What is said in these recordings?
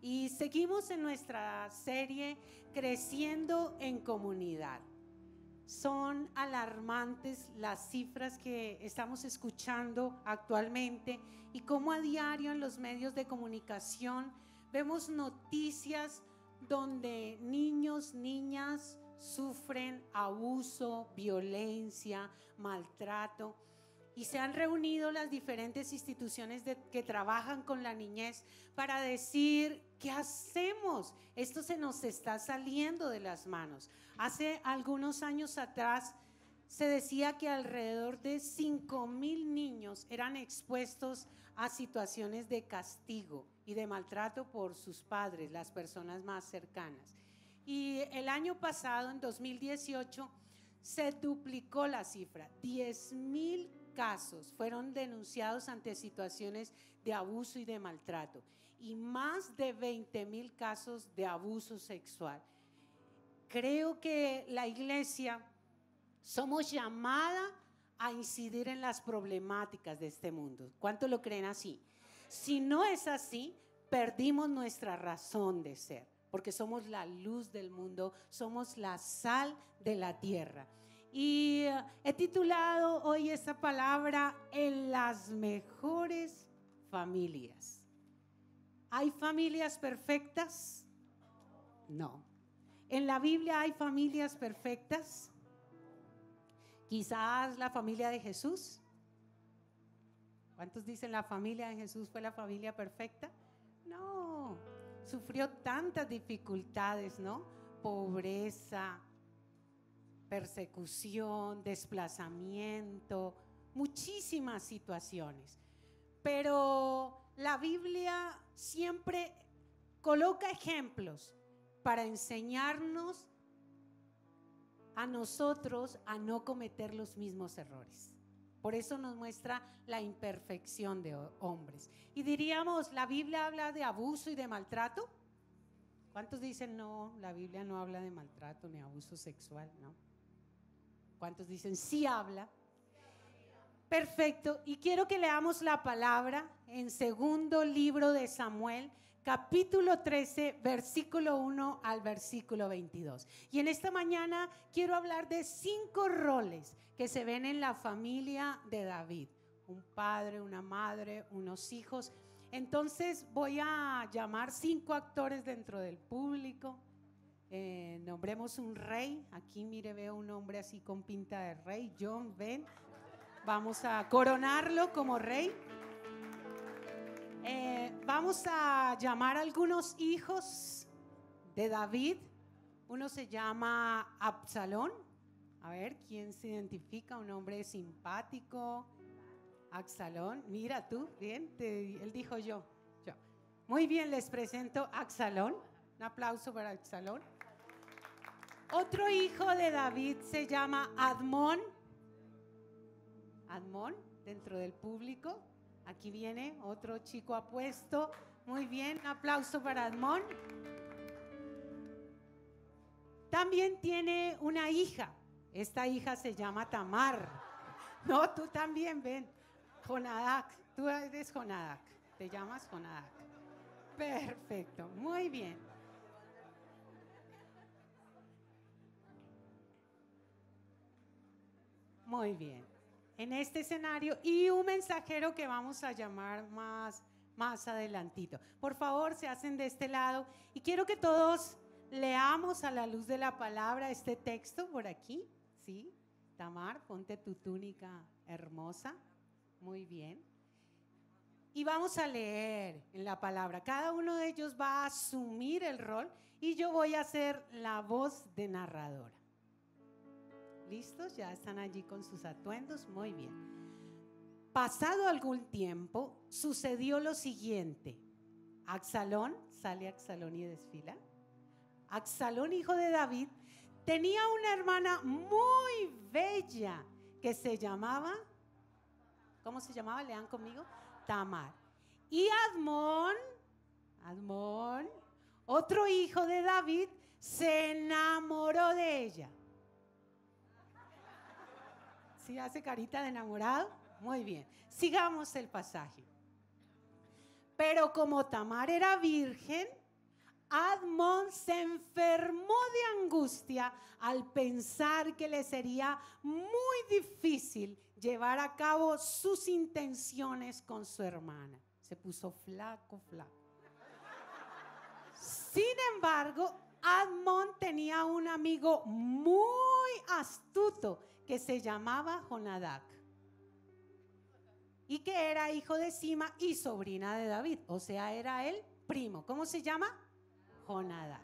y seguimos en nuestra serie Creciendo en Comunidad. Son alarmantes las cifras que estamos escuchando actualmente y cómo a diario en los medios de comunicación vemos noticias donde niños, niñas sufren abuso, violencia, maltrato. Y se han reunido las diferentes instituciones que trabajan con la niñez para decir, ¿qué hacemos? Esto se nos está saliendo de las manos. Hace algunos años atrás se decía que alrededor de 5,000 niños eran expuestos a situaciones de castigo y de maltrato por sus padres, las personas más cercanas. Y el año pasado, en 2018, se duplicó la cifra. 10,000 casos fueron denunciados ante situaciones de abuso y de maltrato y más de 20,000 casos de abuso sexual. Creo que la iglesia somos llamada a incidir en las problemáticas de este mundo. ¿Cuántos lo creen así? Si no es así, perdimos nuestra razón de ser, porque somos la luz del mundo, somos la sal de la tierra. Y he titulado hoy esta palabra en las mejores familias. ¿Hay familias perfectas? No. ¿En la Biblia hay familias perfectas? Quizás la familia de Jesús. ¿Cuántos dicen la familia de Jesús fue la familia perfecta? No. Sufrió tantas dificultades, ¿no? Pobreza, persecución, desplazamiento, muchísimas situaciones. Pero la Biblia siempre coloca ejemplos para enseñarnos a nosotros a no cometer los mismos errores. Por eso nos muestra la imperfección de hombres. Y diríamos, ¿la Biblia habla de abuso y de maltrato? ¿Cuántos dicen no, la Biblia no habla de maltrato ni abuso sexual? ¿No? ¿Cuántos dicen sí habla? Perfecto, y quiero que leamos la palabra en segundo libro de Samuel, capítulo 13, versículo 1 al versículo 22. Y en esta mañana quiero hablar de 5 roles que se ven en la familia de David: un padre, una madre, unos hijos. Entonces voy a llamar 5 actores dentro del público. Nombremos un rey. Aquí mire, veo un hombre así con pinta de rey. John, ven. Vamos a coronarlo como rey. Vamos a llamar a algunos hijos de David. Uno se llama Absalón. A ver, ¿quién se identifica? Un hombre simpático. Absalón, mira tú, bien, él dijo yo. Muy bien, les presento a Absalón. Un aplauso para Absalón. Otro hijo de David se llama Admón. Admón, dentro del público. Aquí viene otro chico apuesto. Muy bien, un aplauso para Admón. También tiene una hija. Esta hija se llama Tamar. No, tú también, ven. Jonadac, tú eres Jonadac. Te llamas Jonadac. Perfecto, muy bien. Muy bien. En este escenario y un mensajero que vamos a llamar más adelantito. Por favor, se hacen de este lado y quiero que todos leamos a la luz de la palabra este texto por aquí, ¿sí? Tamar, ponte tu túnica hermosa. Muy bien. Y vamos a leer en la palabra. Cada uno de ellos va a asumir el rol y yo voy a ser la voz de narradora. ¿Listos? Ya están allí con sus atuendos. Muy bien. Pasado algún tiempo, sucedió lo siguiente. Absalón, sale Absalón y desfila. Absalón, hijo de David, tenía una hermana muy bella que se llamaba, ¿cómo se llamaba? Lean conmigo. Tamar. Y Admón, otro hijo de David, se enamoró de ella. ¿Sí hace carita de enamorado? Muy bien. Sigamos el pasaje. Pero como Tamar era virgen, Admon se enfermó de angustia al pensar que le sería muy difícil llevar a cabo sus intenciones con su hermana. Se puso flaco, flaco. Sin embargo, Admon tenía un amigo muy astuto que se llamaba Jonadab y que era hijo de Sima y sobrina de David, o sea, era el primo. ¿Cómo se llama? Jonadab.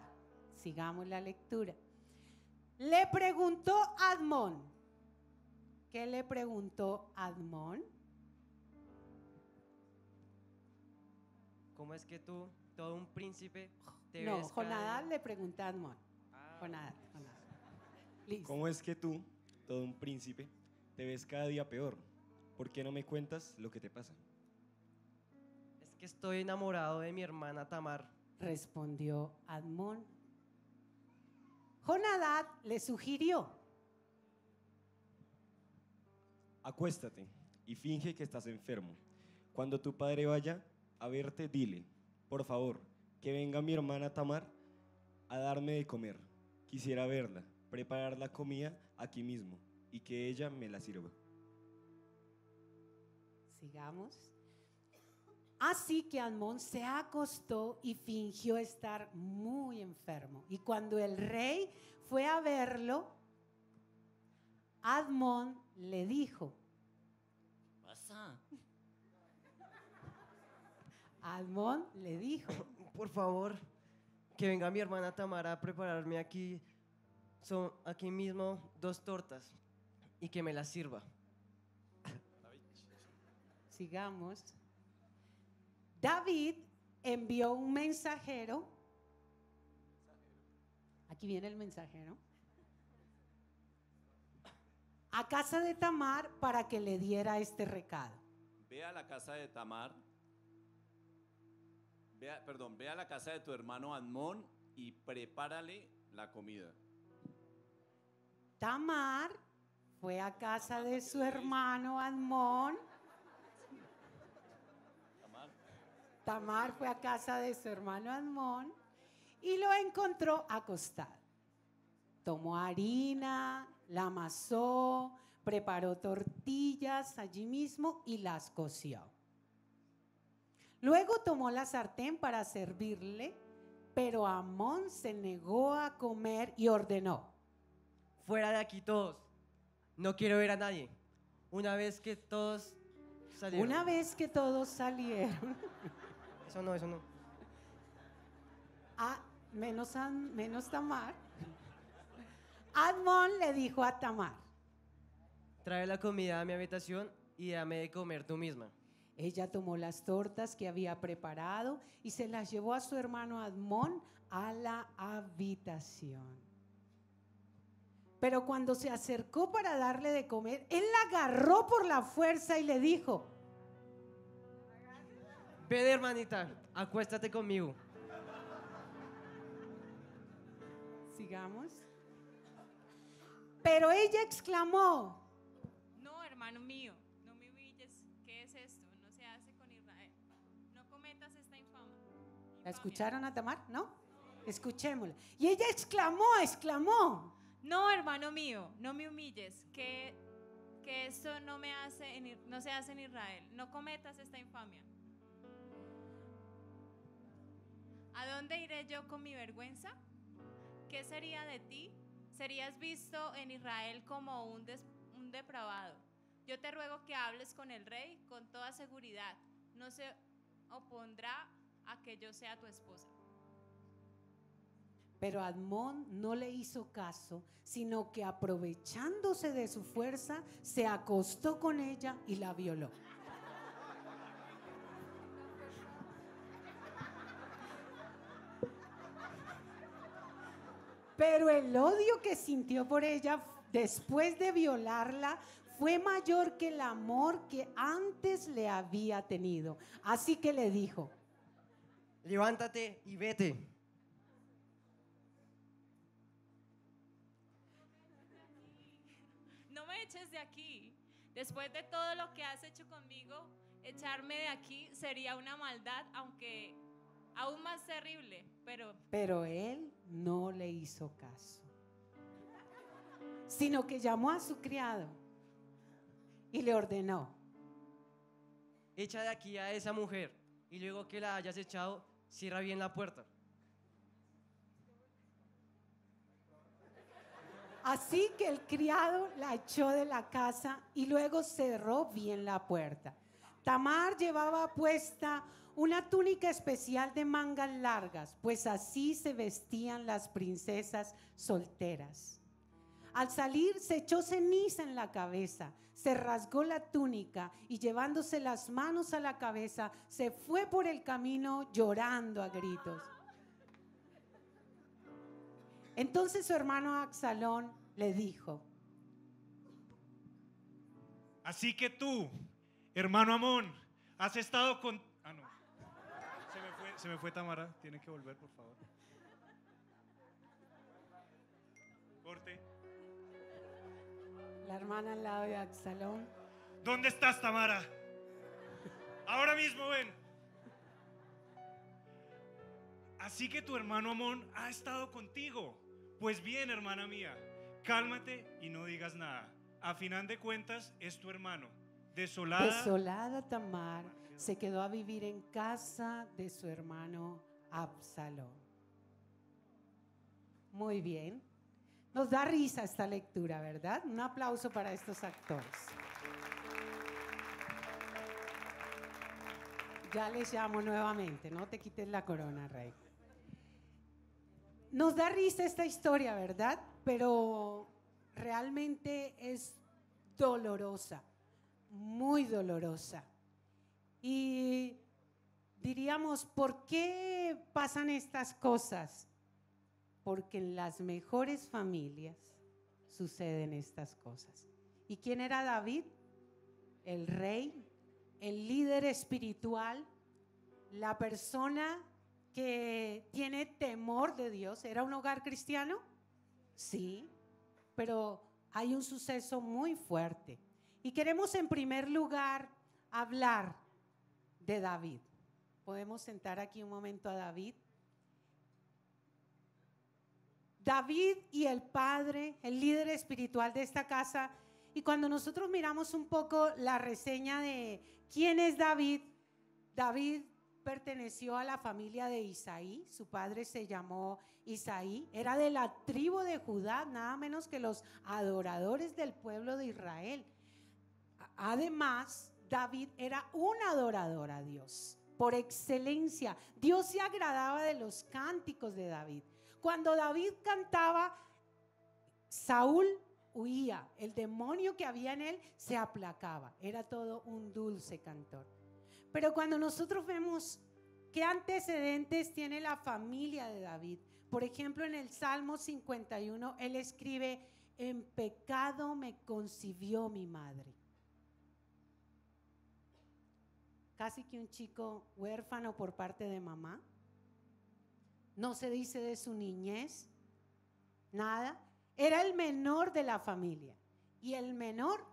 Sigamos la lectura. Le preguntó Admon. ¿Qué le preguntó Admon? ¿Cómo es que tú, todo un príncipe, te No, ves cada Jonadab día? le pregunta a Admon. Ah, Jonadab. Listo. ¿Cómo es que tú, todo un príncipe, te ves cada día peor? ¿Por qué no me cuentas lo que te pasa? es que estoy enamorado de mi hermana Tamar. Respondió Admon. Jonadab le sugirió. Acuéstate y finge que estás enfermo. Cuando tu padre vaya a verte, dile, por favor, que venga mi hermana Tamar a darme de comer. Quisiera verla, preparar la comida aquí mismo y que ella me la sirva. Sigamos. Así que Admon se acostó y fingió estar muy enfermo. Y cuando el rey fue a verlo, Admon le dijo, Pasa. Admon le dijo, Por favor, que venga mi hermana Tamar a prepararme aquí, aquí mismo 2 tortas y que me las sirva. sigamos. David envió un mensajero. Aquí viene el mensajero. A casa de Tamar para que le diera este recado. Ve a la casa de Tamar. Ve a la casa de tu hermano Admón y prepárale la comida. Tamar fue a casa de su hermano Admón. Tamar fue a casa de su hermano Admón y lo encontró acostado. Tomó harina, la amasó, preparó tortillas allí mismo y las coció. Luego tomó la sartén para servirle, pero Amón se negó a comer y ordenó. Fuera de aquí todos. No quiero ver a nadie. Una vez que todos salieron. Una vez que todos salieron, Eso no, eso no. menos Tamar, Admón le dijo a Tamar. Trae la comida a mi habitación y dame de comer tú misma. Ella tomó las tortas que había preparado y se las llevó a su hermano Admón a la habitación. Pero cuando se acercó para darle de comer, él la agarró por la fuerza y le dijo, Ven, hermanita, acuéstate conmigo. sigamos. Pero ella exclamó, No, hermano mío, no me humilles. ¿Qué es esto? No se hace con Israel. No cometas esta ¿la escucharon a Tamar? ¿No? Escuchémosla. Y ella exclamó. No, hermano mío, no me humilles. Que esto no se hace en Israel. No cometas esta infamia. ¿A dónde iré yo con mi vergüenza? ¿Qué sería de ti? Serías visto en Israel como un depravado. Yo te ruego que hables con el rey con toda seguridad. No se opondrá a que yo sea tu esposa. Pero Admón no le hizo caso, sino que aprovechándose de su fuerza, se acostó con ella y la violó. Pero el odio que sintió por ella después de violarla fue mayor que el amor que antes le había tenido. Así que le dijo, Levántate y vete. No me eches de aquí. Después de todo lo que has hecho conmigo, echarme de aquí sería una maldad, aunque Aún más terrible, Pero él no le hizo caso, sino que llamó a su criado y le ordenó: echa de aquí a esa mujer y luego que la hayas echado, cierra bien la puerta. Así que el criado la echó de la casa y luego cerró bien la puerta. Tamar llevaba puesta una túnica especial de mangas largas, pues así se vestían las princesas solteras. Al salir se echó ceniza en la cabeza, se rasgó la túnica y llevándose las manos a la cabeza se fue por el camino llorando a gritos. Entonces su hermano Absalón le dijo: Así que tú, hermano Amón, has estado con... Ah, no. Se me fue Tamara. Tiene que volver, por favor. Corte. La hermana al lado de Absalón. ¿Dónde estás, Tamara? Ahora mismo ven. Así que tu hermano Amón ha estado contigo. Pues bien, hermana mía, cálmate y no digas nada. A final de cuentas, es tu hermano. Desolada Tamar se quedó a vivir en casa de su hermano Absalón. Muy bien. Nos da risa esta lectura, ¿verdad? Un aplauso para estos actores. Ya les llamo nuevamente, no te quites la corona, rey. Nos da risa esta historia, ¿verdad? Pero realmente es dolorosa, muy dolorosa. Y diríamos, ¿por qué pasan estas cosas? Porque en las mejores familias suceden estas cosas. ¿Y quién era David? El rey, el líder espiritual, la persona que tiene temor de Dios. ¿Era un hogar cristiano? Sí, pero hay un suceso muy fuerte. Y queremos en primer lugar hablar de David. Podemos sentar aquí un momento a David. David y el padre, el líder espiritual de esta casa. Y cuando nosotros miramos un poco la reseña de quién es David, David perteneció a la familia de Isaí, su padre se llamó Isaí, era de la tribu de Judá, nada menos que los adoradores del pueblo de Israel. Además, David era un adorador a Dios, por excelencia. Dios se agradaba de los cánticos de David. Cuando David cantaba, Saúl huía, el demonio que había en él se aplacaba, era todo un dulce cantor. Pero cuando nosotros vemos qué antecedentes tiene la familia de David, por ejemplo en el Salmo 51, él escribe: en pecado me concibió mi madre. Casi que un chico huérfano por parte de mamá. No se dice de su niñez, nada. Era el menor de la familia. Y el menor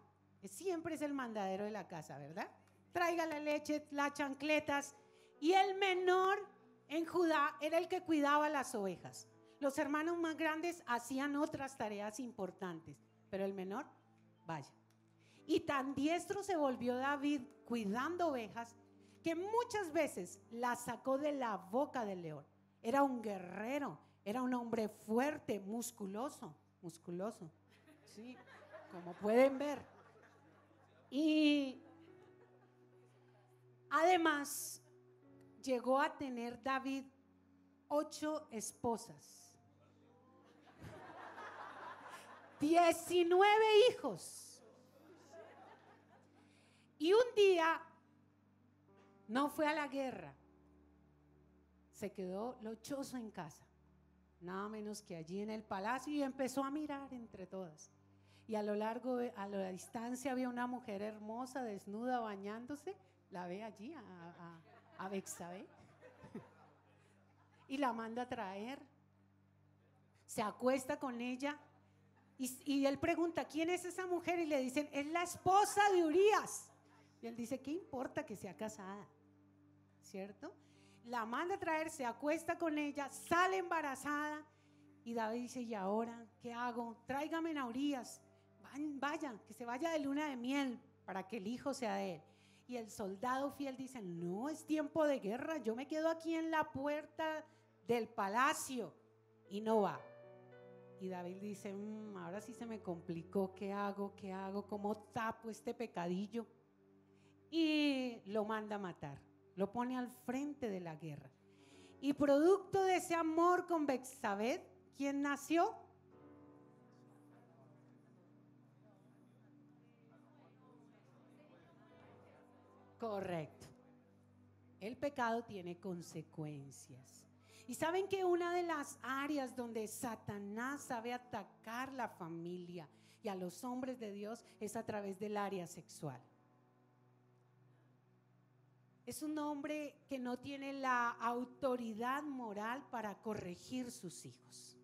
siempre es el mandadero de la casa, ¿verdad? Traiga la leche, las chancletas. Y el menor en Judá era el que cuidaba las ovejas. Los hermanos más grandes hacían otras tareas importantes, pero el menor, vaya. Y tan diestro se volvió David cuidando ovejas que muchas veces las sacó de la boca del león. Era un guerrero, era un hombre fuerte, musculoso, sí, como pueden ver. Y además llegó a tener David 8 esposas, 19 hijos. Y un día no fue a la guerra, se quedó lochoso en casa, nada menos que allí en el palacio, y empezó a mirar entre todas. Y a la distancia había una mujer hermosa, desnuda, bañándose. La ve allí a Betsabé y la manda a traer. Se acuesta con ella y él pregunta: ¿quién es esa mujer? Y le dicen: es la esposa de Urías. Y él dice: ¿qué importa que sea casada? ¿Cierto? la manda a traer, se acuesta con ella, sale embarazada. Y David dice, ¿y ahora qué hago? Tráigame a Urías, vaya, que se vaya de luna de miel para que el hijo sea de él. Y el soldado fiel dice, no, es tiempo de guerra, yo me quedo aquí en la puerta del palacio. Y no va. Y David dice, ahora sí se me complicó, ¿qué hago? ¿Qué hago? ¿Cómo tapo este pecadillo? Y lo manda a matar, lo pone al frente de la guerra. Y producto de ese amor con Betsabé, ¿quién nació? Correcto. El pecado tiene consecuencias. Y saben que una de las áreas donde Satanás sabe atacar la familia y a los hombres de Dios es a través del área sexual. Es un hombre que no tiene la autoridad moral para corregir sus hijos.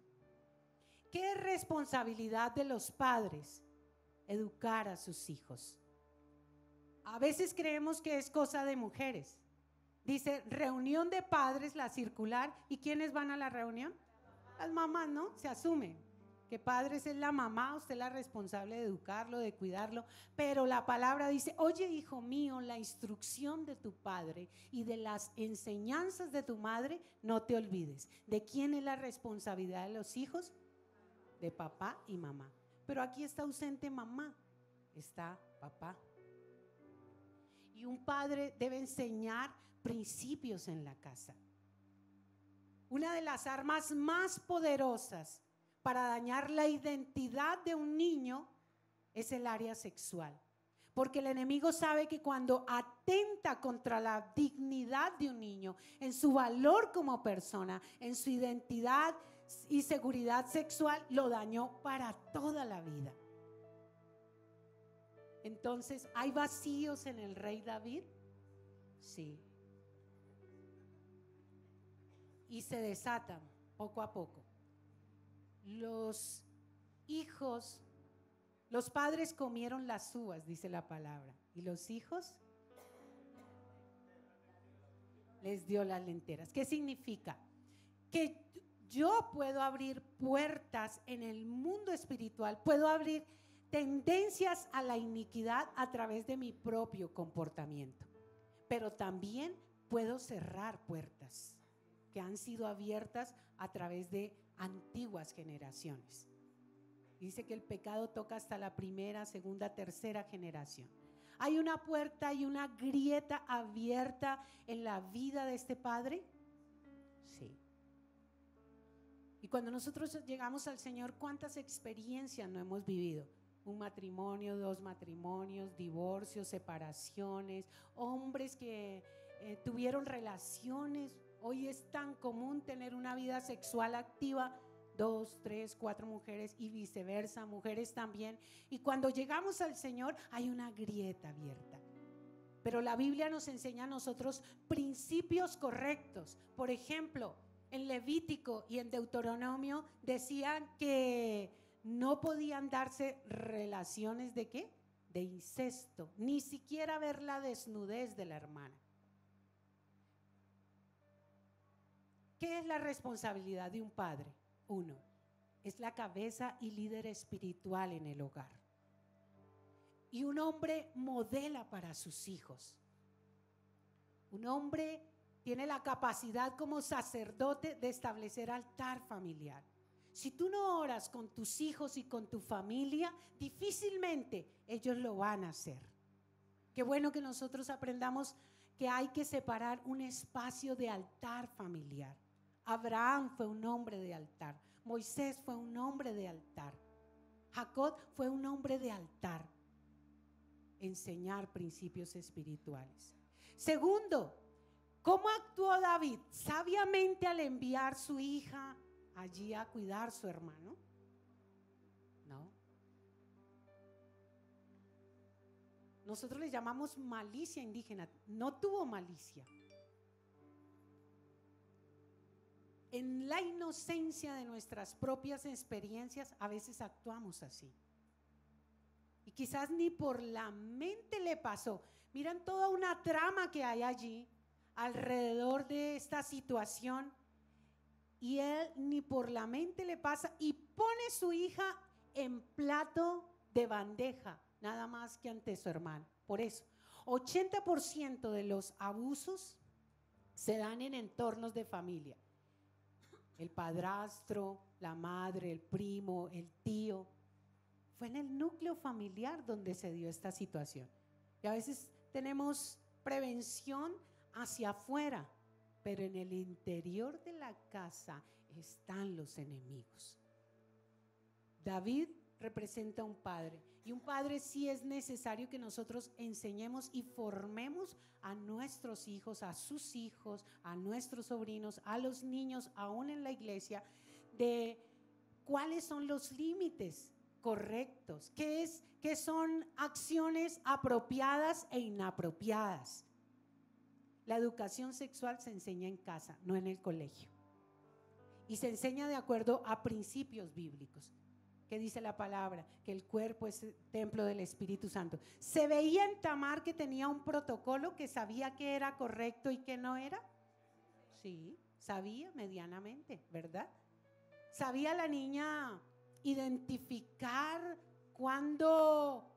¿Qué es responsabilidad de los padres? Educar a sus hijos. A veces creemos que es cosa de mujeres. Dice, reunión de padres, la circular. ¿Y quiénes van a la reunión? Las mamás, ¿no? Se asume que padres es la mamá, usted es la responsable de educarlo, de cuidarlo. Pero la palabra dice, oye, hijo mío, la instrucción de tu padre y de las enseñanzas de tu madre, no te olvides. ¿De quién es la responsabilidad de los hijos? De papá y mamá. Pero aquí está ausente mamá, está papá. Y un padre debe enseñar principios en la casa. Una de las armas más poderosas para dañar la identidad de un niño es el área sexual. Porque el enemigo sabe que cuando atenta contra la dignidad de un niño, en su valor como persona, en su identidad y seguridad sexual, lo dañó para toda la vida. Entonces, ¿hay vacíos en el rey David? Sí. Y se desatan poco a poco. Los hijos, los padres comieron las uvas, dice la palabra, y los hijos les dio las lenteras. ¿Qué significa? Que yo puedo abrir puertas en el mundo espiritual, puedo abrir tendencias a la iniquidad a través de mi propio comportamiento, pero también puedo cerrar puertas que han sido abiertas a través de antiguas generaciones. Dice que el pecado toca hasta la primera, segunda, tercera generación. ¿Hay una puerta y una grieta abierta en la vida de este padre? Sí. Y cuando nosotros llegamos al Señor, ¿cuántas experiencias no hemos vivido? Un matrimonio, 2 matrimonios, divorcios, separaciones, hombres que tuvieron relaciones. Hoy es tan común tener una vida sexual activa, 2, 3, 4 mujeres y viceversa, mujeres también. Y cuando llegamos al Señor hay una grieta abierta. Pero la Biblia nos enseña a nosotros principios correctos. Por ejemplo, en Levítico y en Deuteronomio decían que no podían darse relaciones ¿de qué? De incesto, ni siquiera ver la desnudez de la hermana. ¿Qué es la responsabilidad de un padre? 1, es la cabeza y líder espiritual en el hogar. Y un hombre modela para sus hijos. Un hombre tiene la capacidad como sacerdote de establecer altar familiar. Si tú no oras con tus hijos y con tu familia, difícilmente ellos lo van a hacer. Qué bueno que nosotros aprendamos que hay que separar un espacio de altar familiar. Abraham fue un hombre de altar. Moisés fue un hombre de altar. Jacob fue un hombre de altar. Enseñar principios espirituales. Segundo, ¿cómo actuó David? Sabiamente al enviar su hija allí a cuidar a su hermano. No. Nosotros le llamamos malicia indígena. No tuvo malicia. En la inocencia de nuestras propias experiencias a veces actuamos así. Y quizás ni por la mente le pasó. Miran toda una trama que hay allí. alrededor de esta situación y él ni por la mente le pasa y pone su hija en plato de bandeja, nada más que ante su hermano. Por eso, 80% de los abusos se dan en entornos de familia. El padrastro, la madre, el primo, el tío. Fue en el núcleo familiar donde se dio esta situación. Y a veces tenemos prevención hacia afuera, pero en el interior de la casa están los enemigos. David representa a un padre, y un padre sí es necesario que nosotros enseñemos y formemos a nuestros hijos, a sus hijos, a nuestros sobrinos, a los niños, aún en la iglesia, de cuáles son los límites correctos, qué son acciones apropiadas e inapropiadas. La educación sexual se enseña en casa, no en el colegio. Y se enseña de acuerdo a principios bíblicos. ¿Qué dice la palabra? Que el cuerpo es el templo del Espíritu Santo. ¿Se veía en Tamar que tenía un protocolo, que sabía qué era correcto y qué no era? Sí, sabía medianamente, ¿verdad? ¿Sabía la niña identificar cuando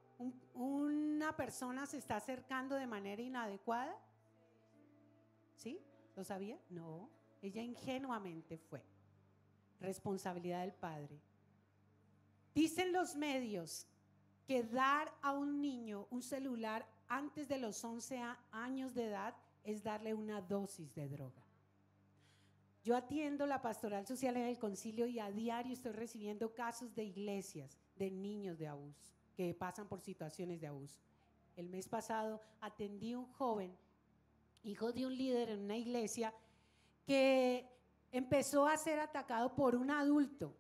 una persona se está acercando de manera inadecuada? ¿Sí? ¿Lo sabía? No, ella ingenuamente fue. Responsabilidad del padre. Dicen los medios que dar a un niño un celular antes de los 11 años de edad es darle una dosis de droga. Yo atiendo la pastoral social en el concilio y a diario estoy recibiendo casos de iglesias, de niños de abuso, que pasan por situaciones de abuso. El mes pasado atendí a un joven, hijo de un líder en una iglesia, que empezó a ser atacado por un adulto.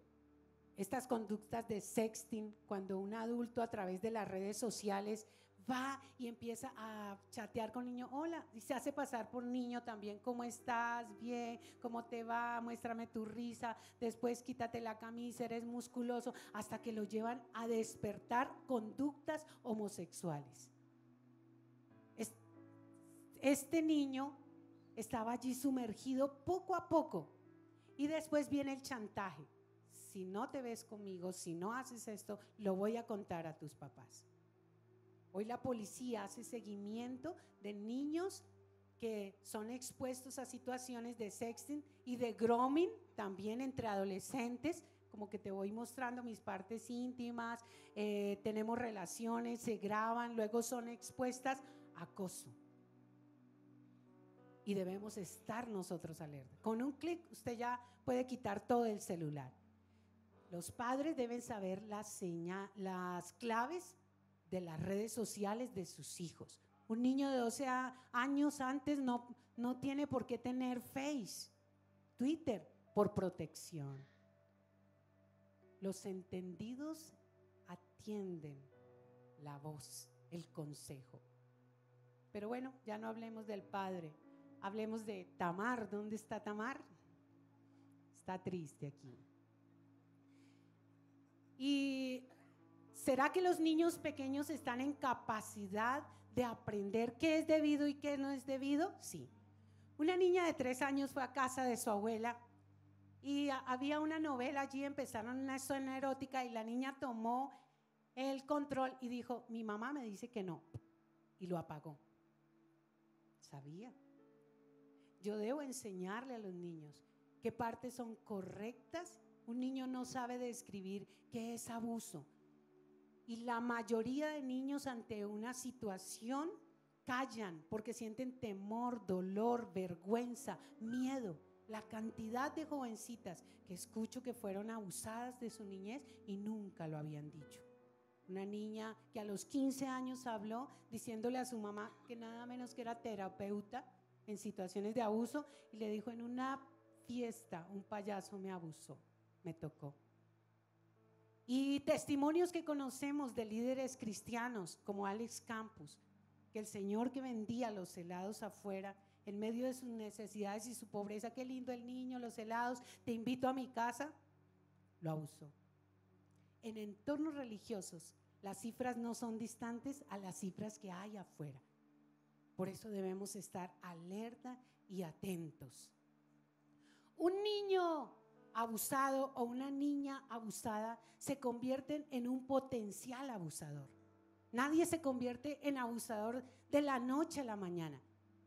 Estas conductas de sexting, cuando un adulto a través de las redes sociales va y empieza a chatear con niño, hola, y se hace pasar por niño también, ¿cómo estás? Bien, ¿cómo te va? Muéstrame tu risa, después quítate la camisa, eres musculoso, hasta que lo llevan a despertar conductas homosexuales. Este niño estaba allí sumergido poco a poco y después viene el chantaje. Si no te ves conmigo, si no haces esto, lo voy a contar a tus papás. Hoy la policía hace seguimiento de niños que son expuestos a situaciones de sexting y de grooming, también entre adolescentes, como que te voy mostrando mis partes íntimas, tenemos relaciones, se graban, luego son expuestas a acoso. Y debemos estar nosotros alerta. Con un clic usted ya puede quitar todo el celular. Los padres deben saber las claves de las redes sociales de sus hijos. Un niño de 12 años antes no tiene por qué tener Face, Twitter, por protección. Los entendidos atienden la voz, el consejo. Pero bueno, ya no hablemos del padre, hablemos de Tamar. ¿Dónde está Tamar? Está triste aquí. ¿Y será que los niños pequeños están en capacidad de aprender qué es debido y qué no es debido? Sí. Una niña de 3 años fue a casa de su abuela y había una novela allí, empezaron una escena erótica y la niña tomó el control y dijo, mi mamá me dice que no, y lo apagó. Sabía. Yo debo enseñarle a los niños qué partes son correctas. Un niño no sabe describir qué es abuso. Y la mayoría de niños ante una situación callan porque sienten temor, dolor, vergüenza, miedo. La cantidad de jovencitas que escucho que fueron abusadas de su niñez y nunca lo habían dicho. Una niña que a los 15 años habló diciéndole a su mamá que nada menos que era terapeuta en situaciones de abuso y le dijo, en una fiesta un payaso me abusó. Me tocó. Y testimonios que conocemos de líderes cristianos como Alex Campos, que el señor que vendía los helados afuera en medio de sus necesidades y su pobreza, qué lindo el niño, los helados, te invito a mi casa, lo abusó. En entornos religiosos las cifras no son distantes a las cifras que hay afuera. Por eso debemos estar alerta y atentos. Un niño abusado o una niña abusada se convierten en un potencial abusador. Nadie se convierte en abusador de la noche a la mañana.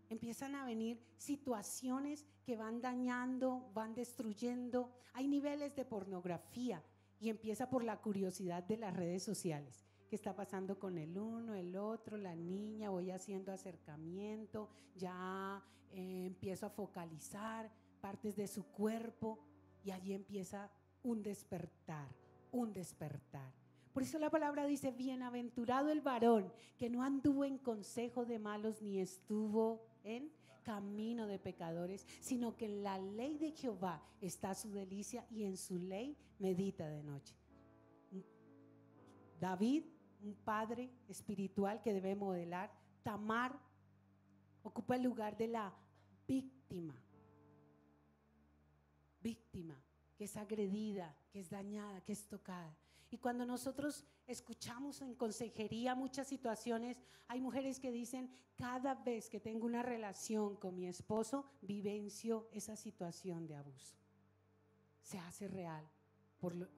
Empiezan a venir situaciones que van dañando, van destruyendo. Hay niveles de pornografía y empieza por la curiosidad de las redes sociales. ¿Qué está pasando con el uno, el otro, la niña? Voy haciendo acercamiento, ya empiezo a focalizar partes de su cuerpo y allí empieza un despertar, un despertar. Por eso la palabra dice, bienaventurado el varón que no anduvo en consejo de malos ni estuvo en camino de pecadores, sino que en la ley de Jehová está su delicia y en su ley medita de noche. David, un padre espiritual que debe modelar. Tamar ocupa el lugar de la víctima, que es agredida, que es dañada, que es tocada. Y cuando nosotros escuchamos en consejería muchas situaciones, hay mujeres que dicen, cada vez que tengo una relación con mi esposo, vivencio esa situación de abuso. Se hace real.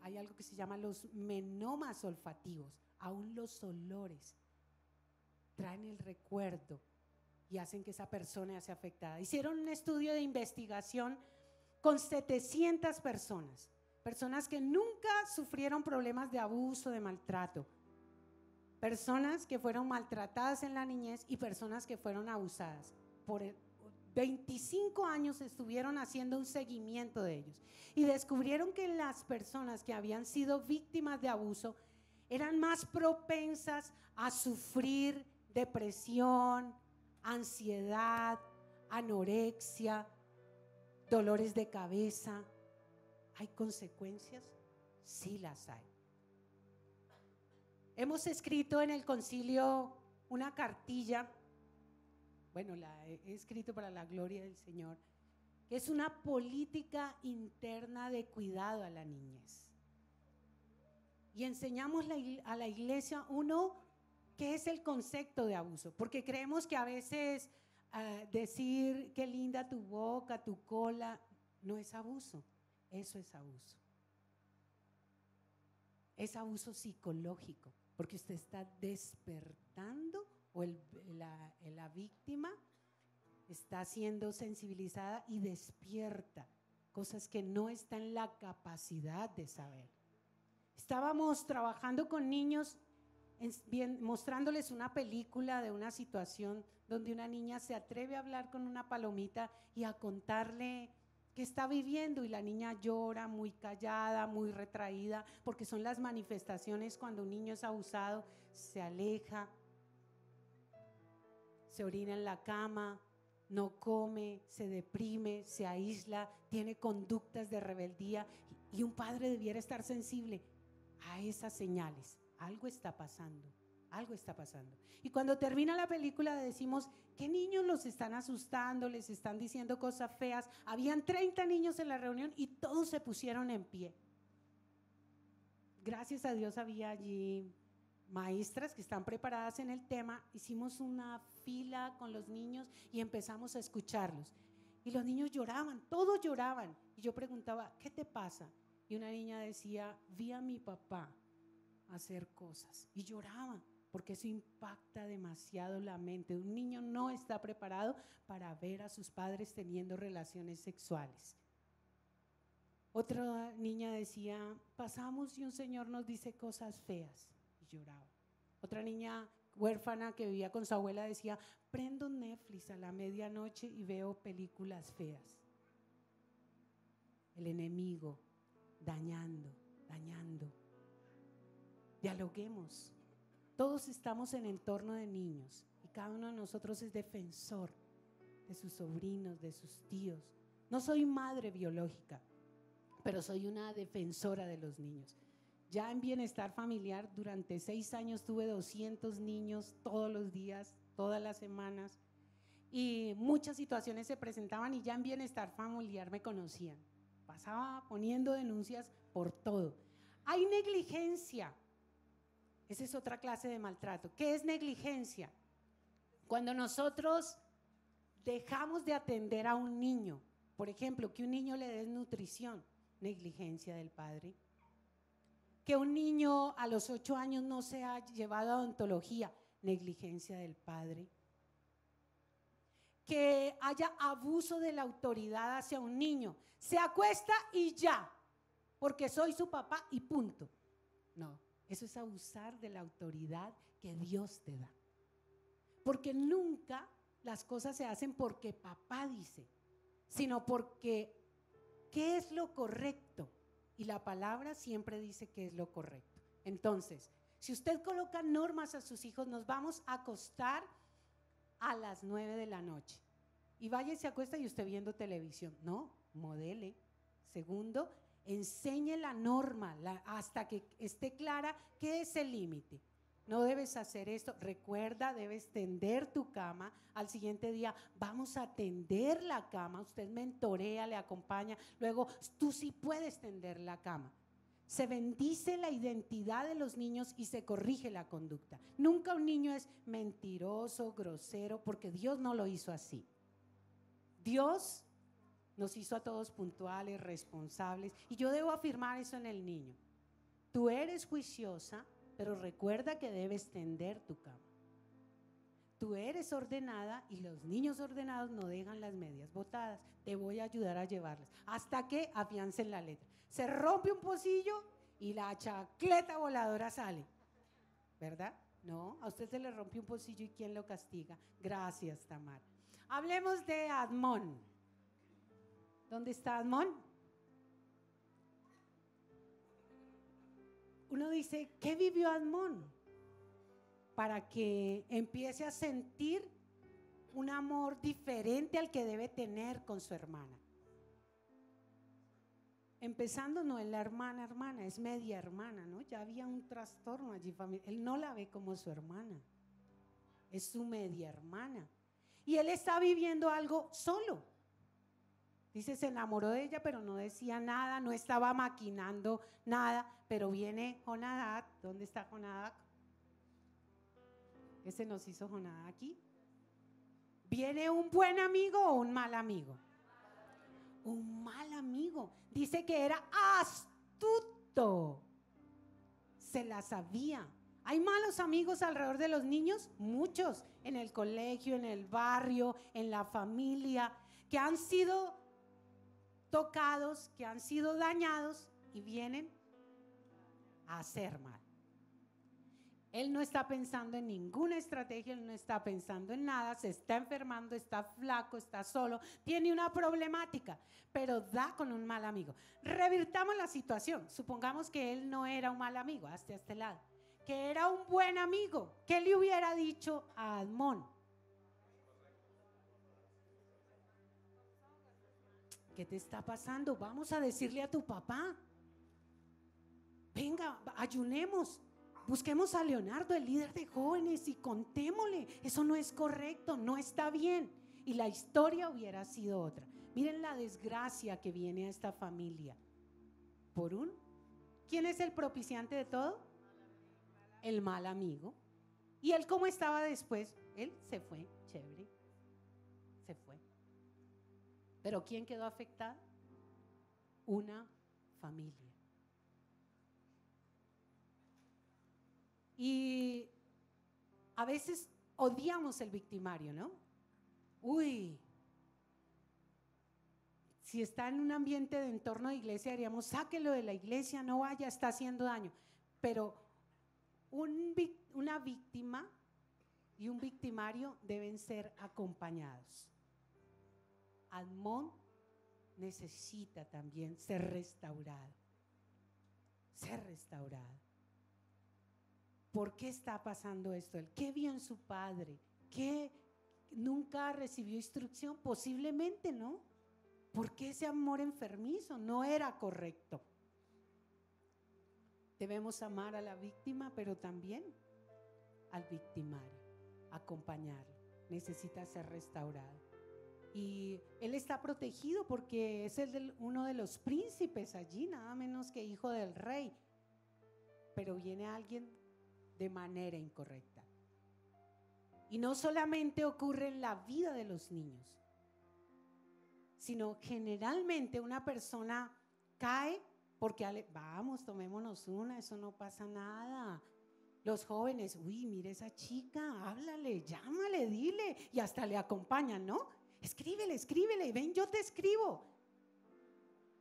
Hay algo que se llama los menomas olfativos, aún los olores traen el recuerdo y hacen que esa persona sea afectada. Hicieron un estudio de investigación con 700 personas que nunca sufrieron problemas de abuso, de maltrato, personas que fueron maltratadas en la niñez y personas que fueron abusadas. Por 25 años estuvieron haciendo un seguimiento de ellos y descubrieron que las personas que habían sido víctimas de abuso eran más propensas a sufrir depresión, ansiedad, anorexia, dolores de cabeza. ¿Hay consecuencias? Sí las hay. Hemos escrito en el concilio una cartilla, bueno, la he escrito para la gloria del Señor, que es una política interna de cuidado a la niñez. Y enseñamos a la iglesia, qué es el concepto de abuso, porque creemos que a veces decir qué linda tu boca, tu cola, no es abuso. Eso es abuso. Es abuso psicológico, porque usted está despertando o la víctima está siendo sensibilizada y despierta cosas que no está en la capacidad de saber. Estábamos trabajando con niños, mostrándoles una película de una situación donde una niña se atreve a hablar con una palomita y a contarle que está viviendo, y la niña llora muy callada, muy retraída, porque son las manifestaciones cuando un niño es abusado. Se aleja, se orina en la cama, no come, se deprime, se aísla, tiene conductas de rebeldía, y un padre debiera estar sensible a esas señales. Algo está pasando, algo está pasando. Y cuando termina la película decimos, ¿qué niños los están asustando? Les están diciendo cosas feas. Habían 30 niños en la reunión y todos se pusieron en pie. Gracias a Dios había allí maestras que están preparadas en el tema. Hicimos una fila con los niños y empezamos a escucharlos. Y los niños lloraban, todos lloraban. Y yo preguntaba, ¿qué te pasa? Y una niña decía, vi a mi papá hacer cosas, y lloraba, porque eso impacta demasiado la mente. Un niño no está preparado para ver a sus padres teniendo relaciones sexuales. Otra niña decía, pasamos y un señor nos dice cosas feas, y lloraba. Otra niña huérfana que vivía con su abuela decía, prendo Netflix a la medianoche y veo películas feas. El enemigo dañando. Dialoguemos. Todos estamos en entorno de niños y cada uno de nosotros es defensor de sus sobrinos, de sus tíos. No soy madre biológica, pero soy una defensora de los niños. Ya en bienestar familiar, durante 6 años tuve 200 niños todos los días, todas las semanas, y muchas situaciones se presentaban y ya en bienestar familiar me conocían. Pasaba poniendo denuncias por todo. Hay negligencia. Esa es otra clase de maltrato. ¿Qué es negligencia? Cuando nosotros dejamos de atender a un niño, por ejemplo, que un niño le dé nutrición, negligencia del padre. Que un niño a los 8 años no sea llevado a odontología, negligencia del padre. Que haya abuso de la autoridad hacia un niño, se acuesta y ya, porque soy su papá y punto. No, eso es abusar de la autoridad que Dios te da. Porque nunca las cosas se hacen porque papá dice, sino porque ¿qué es lo correcto? Y la palabra siempre dice que es lo correcto. Entonces, si usted coloca normas a sus hijos, nos vamos a acostar a las 9 de la noche. Y vaya y se acuesta y usted viendo televisión. No, modele. Segundo, enseñe la norma hasta que esté clara qué es el límite. No debes hacer esto. Recuerda, debes tender tu cama. Al siguiente día vamos a tender la cama. Usted mentorea, le acompaña. Luego tú sí puedes tender la cama. Se bendice la identidad de los niños y se corrige la conducta. Nunca un niño es mentiroso, grosero, porque Dios no lo hizo así. Dios nos hizo a todos puntuales, responsables, y yo debo afirmar eso en el niño. Tú eres juiciosa, pero recuerda que debes tender tu cama. Tú eres ordenada y los niños ordenados no dejan las medias botadas. Te voy a ayudar a llevarlas hasta que afiancen la letra. Se rompe un pocillo y la chancleta voladora sale, ¿verdad? No, a usted se le rompe un pocillo y ¿quién lo castiga? Gracias, Tamar. Hablemos de Admón. ¿Dónde está Admón? Uno dice, ¿qué vivió Admón? Para que empiece a sentir un amor diferente al que debe tener con su hermana. Empezando, no es la hermana, es media hermana, ¿no? Ya había un trastorno allí familiar. Él no la ve como su hermana, es su media hermana. Y él está viviendo algo solo. Dice, se enamoró de ella, pero no decía nada, no estaba maquinando nada. Pero viene Jonadab. ¿Dónde está Jonadab? Ese nos hizo Jonadab aquí. ¿Viene un buen amigo o un mal amigo? Un mal amigo. Dice que era astuto. Se la sabía. ¿Hay malos amigos alrededor de los niños? Muchos. En el colegio, en el barrio, en la familia, que han sido tocados, que han sido dañados y vienen a hacer mal. Él no está pensando en ninguna estrategia, él no está pensando en nada, se está enfermando, está flaco, está solo, tiene una problemática, pero da con un mal amigo. Revirtamos la situación, supongamos que él no era un mal amigo, hasta este lado, que era un buen amigo. ¿Qué le hubiera dicho a Admón? ¿Qué te está pasando? Vamos a decirle a tu papá. Venga, ayunemos. Busquemos a Leonardo, el líder de jóvenes, y contémosle. Eso no es correcto, no está bien. Y la historia hubiera sido otra. Miren la desgracia que viene a esta familia. ¿Quién es el propiciante de todo? El mal amigo. ¿Y él cómo estaba después? Él se fue, chévere. Se fue. ¿Pero quién quedó afectada? Una familia. Y a veces odiamos el victimario, ¿no? Uy, si está en un ambiente de entorno de iglesia, diríamos, sáquelo de la iglesia, no vaya, está haciendo daño. Pero una víctima y un victimario deben ser acompañados. Admón necesita también ser restaurado. Ser restaurado. ¿Por qué está pasando esto? ¿Qué vio en su padre? ¿Qué nunca recibió instrucción? Posiblemente no. ¿Por qué ese amor enfermizo? No era correcto. Debemos amar a la víctima, pero también al victimario, acompañarlo. Necesita ser restaurado. Y él está protegido porque es uno de los príncipes allí, nada menos que hijo del rey. Pero viene alguien de manera incorrecta. Y no solamente ocurre en la vida de los niños, sino generalmente una persona cae porque, vamos, tomémonos una, eso no pasa nada. Los jóvenes, uy, mire esa chica, háblale, llámale, dile, y hasta le acompañan, ¿no? Escríbele, ven, yo te escribo.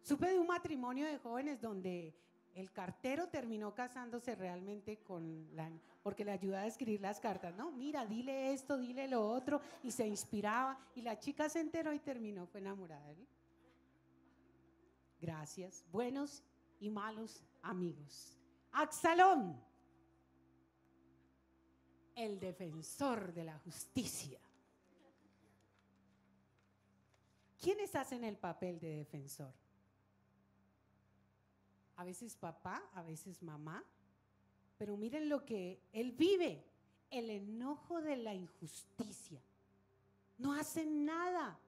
Supe de un matrimonio de jóvenes donde el cartero terminó casándose realmente porque le ayudaba a escribir las cartas, ¿no? Mira, dile esto, dile lo otro, y se inspiraba, y la chica se enteró y terminó, fue enamorada de él. Gracias, buenos y malos amigos. Absalón, el defensor de la justicia. ¿Quiénes hacen el papel de defensor? A veces papá, a veces mamá, pero miren lo que él vive, el enojo de la injusticia. No hacen nada.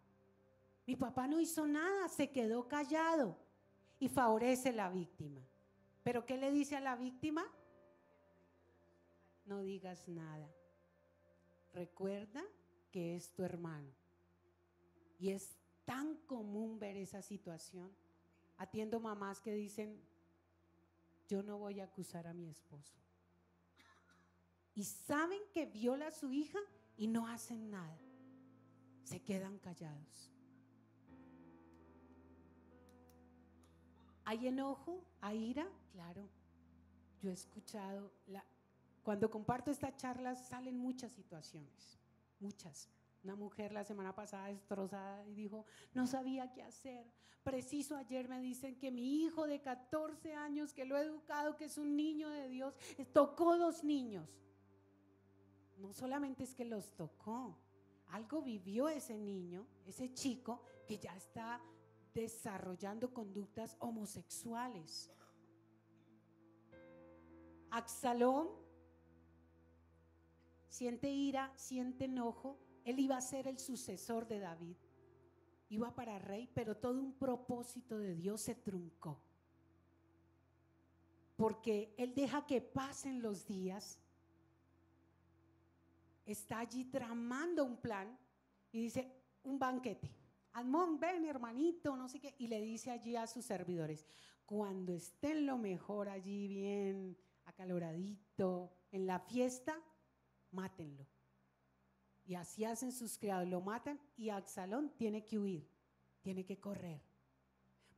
Mi papá no hizo nada, se quedó callado y favorece a la víctima. ¿Pero qué le dice a la víctima? No digas nada. Recuerda que es tu hermano. Y es tan común ver esa situación. Atiendo mamás que dicen, yo no voy a acusar a mi esposo. Y saben que viola a su hija y no hacen nada. Se quedan callados. ¿Hay enojo? ¿Hay ira? Claro. Yo he escuchado, cuando comparto estas charlas salen muchas situaciones, muchas. Una mujer la semana pasada destrozada y dijo, no sabía qué hacer. Preciso ayer me dicen que mi hijo de 14 años, que lo he educado, que es un niño de Dios, tocó 2 niños. No solamente es que los tocó, algo vivió ese niño, ese chico, que ya está desarrollando conductas homosexuales. Absalón siente ira, siente enojo. Él iba a ser el sucesor de David, iba para rey, pero todo un propósito de Dios se truncó. Porque él deja que pasen los días, está allí tramando un plan y dice, un banquete. Amón, ven hermanito, no sé qué, y le dice allí a sus servidores, cuando estén lo mejor allí bien acaloradito en la fiesta, mátenlo. Y así hacen sus criados, lo matan y Absalón tiene que huir, tiene que correr.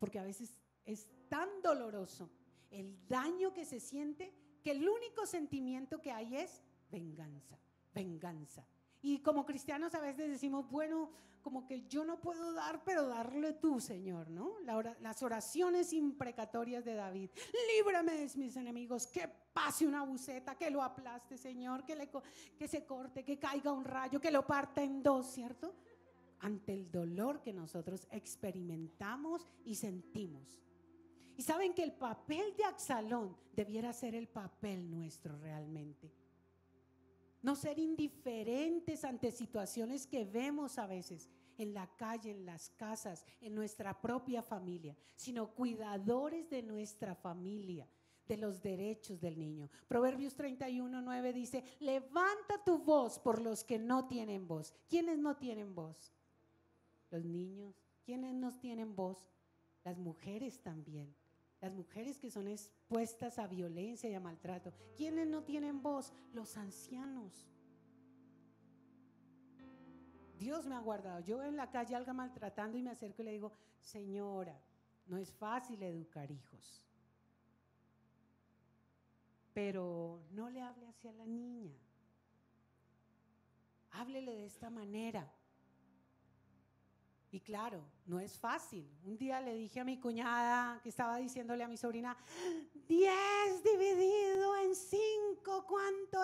Porque a veces es tan doloroso el daño que se siente que el único sentimiento que hay es venganza, venganza. Y como cristianos a veces decimos, bueno, como que yo no puedo dar, pero darle tú, Señor, ¿no? Las oraciones imprecatorias de David. Líbrame de mis enemigos, que pase una buceta, que lo aplaste, Señor, que se corte, que caiga un rayo, que lo parta en 2, ¿cierto? Ante el dolor que nosotros experimentamos y sentimos. Y saben que el papel de Absalón debiera ser el papel nuestro realmente. No ser indiferentes ante situaciones que vemos a veces en la calle, en las casas, en nuestra propia familia, sino cuidadores de nuestra familia, de los derechos del niño. Proverbios 31:9 dice, levanta tu voz por los que no tienen voz. ¿Quiénes no tienen voz? Los niños. ¿Quiénes no tienen voz? Las mujeres también. Las mujeres que son expuestas a violencia y a maltrato. ¿Quiénes no tienen voz? Los ancianos. Dios me ha guardado. Yo en la calle alguien maltratando y me acerco y le digo, señora, no es fácil educar hijos. Pero no le hable hacia la niña. Háblele de esta manera. Y claro, no es fácil. Un día le dije a mi cuñada que estaba diciéndole a mi sobrina, 10 dividido en 5, ¿cuánto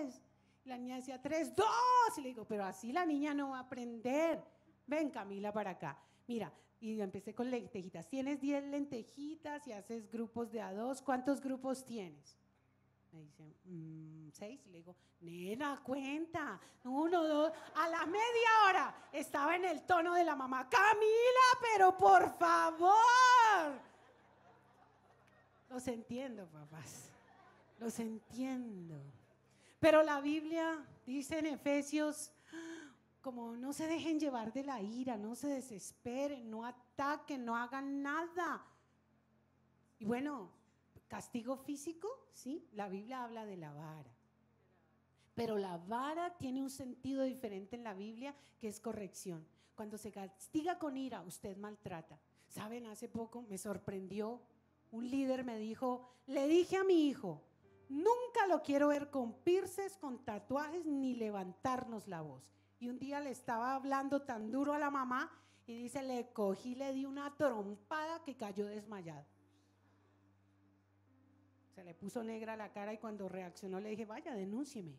es? Y la niña decía 3, 2. Y le digo, pero así la niña no va a aprender. Ven, Camila, para acá. Mira, y empecé con lentejitas. Tienes 10 lentejitas y haces grupos de a 2. ¿Cuántos grupos tienes? Me dice, 6. Y le digo, nena, cuenta. 1, 2. A la media hora estaba en el tono de la mamá. Camila, pero por favor. Los entiendo, papás. Los entiendo. Pero la Biblia dice en Efesios, como no se dejen llevar de la ira, no se desesperen, no ataquen, no hagan nada. Y bueno, castigo físico, sí, la Biblia habla de la vara. Pero la vara tiene un sentido diferente en la Biblia, que es corrección. Cuando se castiga con ira, usted maltrata. ¿Saben? Hace poco me sorprendió, un líder me dijo, le dije a mi hijo, nunca lo quiero ver con piercings, con tatuajes, ni levantarnos la voz. Y un día le estaba hablando tan duro a la mamá y dice, le cogí, le di una trompada que cayó desmayado. Se le puso negra la cara y cuando reaccionó le dije, vaya, denúncieme.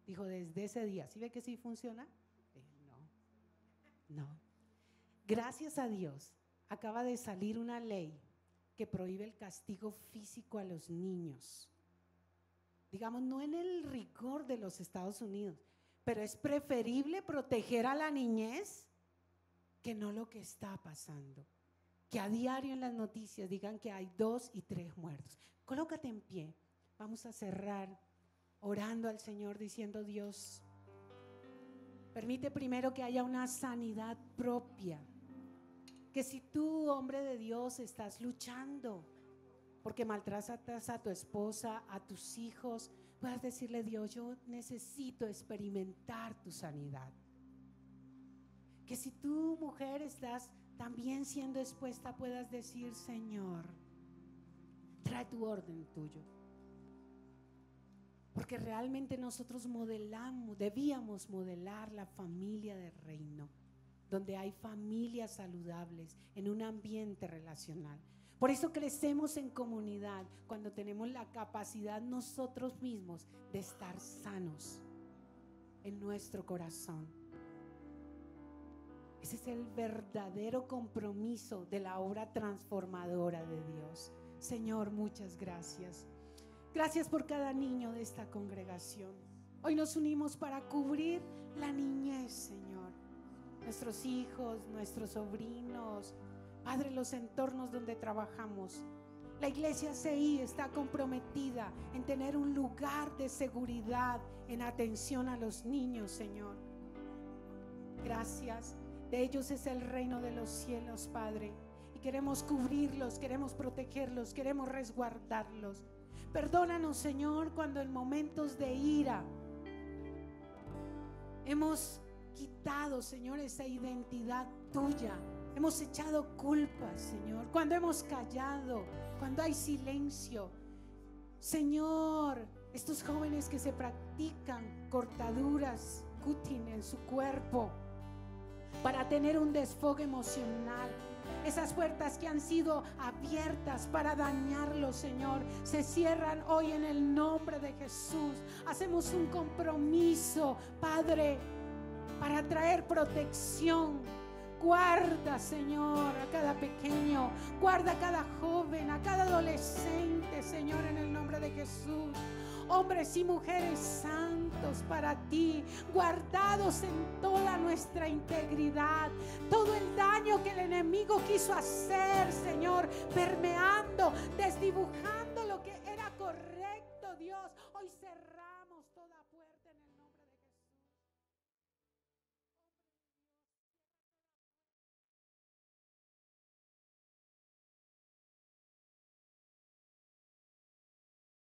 Dijo, desde ese día, ¿sí ve que sí funciona? Dije, no. Gracias a Dios, acaba de salir una ley que prohíbe el castigo físico a los niños. Digamos, no en el rigor de los Estados Unidos, pero es preferible proteger a la niñez que no lo que está pasando. Que a diario en las noticias digan que hay 2 y 3 muertos. Colócate en pie, vamos a cerrar orando al Señor diciendo, Dios, permite primero que haya una sanidad propia. Que si tú, hombre de Dios, estás luchando porque maltratas a tu esposa, a tus hijos, puedas decirle, Dios, yo necesito experimentar tu sanidad. Que si tú, mujer, estás también siendo expuesta, puedas decir, Señor, trae tu orden tuyo. Porque realmente nosotros debíamos modelar la familia del reino, donde hay familias saludables en un ambiente relacional. Por eso crecemos en comunidad, cuando tenemos la capacidad nosotros mismos de estar sanos en nuestro corazón. Ese es el verdadero compromiso de la obra transformadora de Dios. Señor, muchas gracias. Gracias por cada niño de esta congregación. Hoy nos unimos para cubrir la niñez, Señor. Nuestros hijos, nuestros sobrinos, Padre, los entornos donde trabajamos. La iglesia CI está comprometida en tener un lugar de seguridad, en atención a los niños, Señor. Gracias. De ellos es el reino de los cielos, Padre. Y queremos cubrirlos, queremos protegerlos, queremos resguardarlos. Perdónanos, Señor, cuando en momentos de ira hemos quitado, Señor, esa identidad tuya. Hemos echado culpas, Señor, cuando hemos callado, cuando hay silencio. Señor, estos jóvenes que se practican cortaduras, cutting en su cuerpo para tener un desfogue emocional. Esas puertas que han sido abiertas para dañarlos, Señor, se cierran hoy en el nombre de Jesús. Hacemos un compromiso, Padre, para traer protección. Guarda, Señor, a cada pequeño, guarda a cada joven, a cada adolescente, Señor, en el nombre de Jesús. Hombres y mujeres santos para ti, guardados en toda nuestra integridad. Todo el daño que el enemigo quiso hacer, Señor, permeando, desdibujando